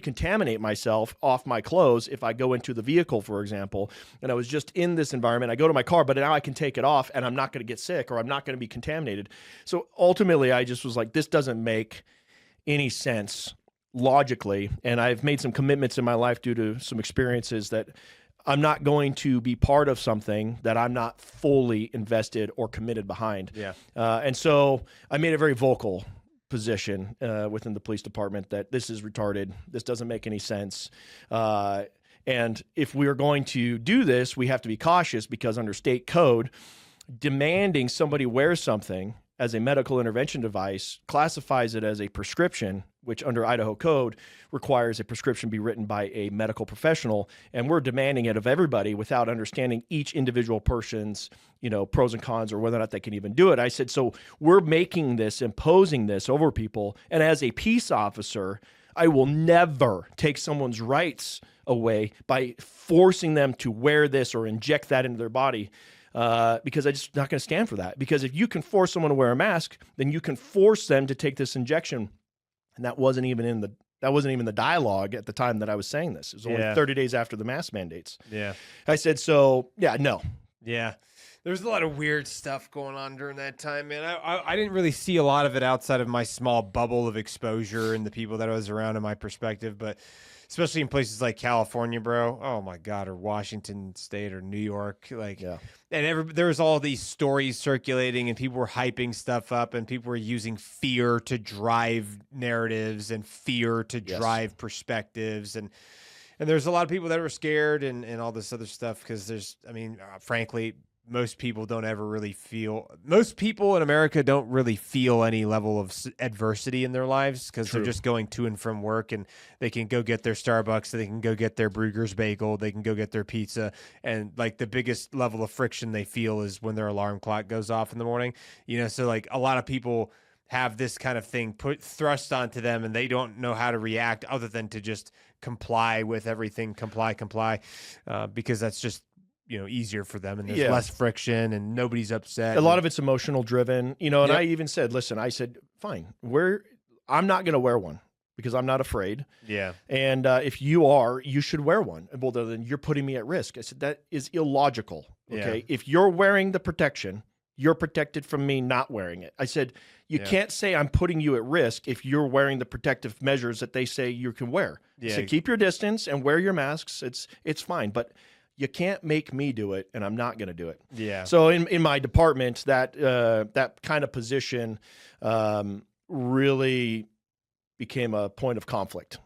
contaminate myself off my clothes if I go into the vehicle, for example, and I was just in this environment. I go to my car, but now I can take it off and I'm not going to get sick or I'm not going to be contaminated. So ultimately, I just was like, this doesn't make any sense logically. And I've made some commitments in my life due to some experiences that I'm not going to be part of something that I'm not fully invested or committed behind. Yeah. And so I made a very vocal position within the police department that this is retarded. This doesn't make any sense. And if we're going to do this, we have to be cautious because under state code, demanding somebody wear something as a medical intervention device classifies it as a prescription, which under Idaho code requires a prescription be written by a medical professional. And we're demanding it of everybody without understanding each individual person's, pros and cons or whether or not they can even do it. I said, so we're making this, imposing this over people. And as a peace officer, I will never take someone's rights away by forcing them to wear this or inject that into their body. Because I'm just not going to stand for that. Because if you can force someone to wear a mask, then you can force them to take this injection. And that wasn't even in the dialogue at the time that I was saying this. It was only 30 days after the mask mandates. Yeah. I said, so yeah, no. Yeah. There's a lot of weird stuff going on during that time, man. I didn't really see a lot of it outside of my small bubble of exposure and the people that I was around in my perspective, but especially in places like California, bro. Oh my God, or Washington State or New York, and there was all these stories circulating, and people were hyping stuff up, and people were using fear to drive narratives and fear to drive perspectives, and there's a lot of people that were scared and all this other stuff because frankly, most people in America don't really feel any level of adversity in their lives because they're just going to and from work, and they can go get their Starbucks, they can go get their Bruegger's bagel, they can go get their pizza. And like the biggest level of friction they feel is when their alarm clock goes off in the morning, so like a lot of people have this kind of thing thrust onto them, and they don't know how to react other than to just comply with everything, because that's just easier for them, and there's less friction and nobody's upset. A lot of it's emotional driven, and I even said, listen, I said, fine, I'm not going to wear one because I'm not afraid. Yeah. And if you are, you should wear one. Well, then you're putting me at risk. I said, that is illogical. Okay. Yeah. If you're wearing the protection, you're protected from me not wearing it. I said, you can't say I'm putting you at risk if you're wearing the protective measures that they say you can wear. Yeah. So keep your distance and wear your masks. It's fine. But you can't make me do it, and I'm not going to do it. Yeah. So in my department, that kind of position really became a point of conflict.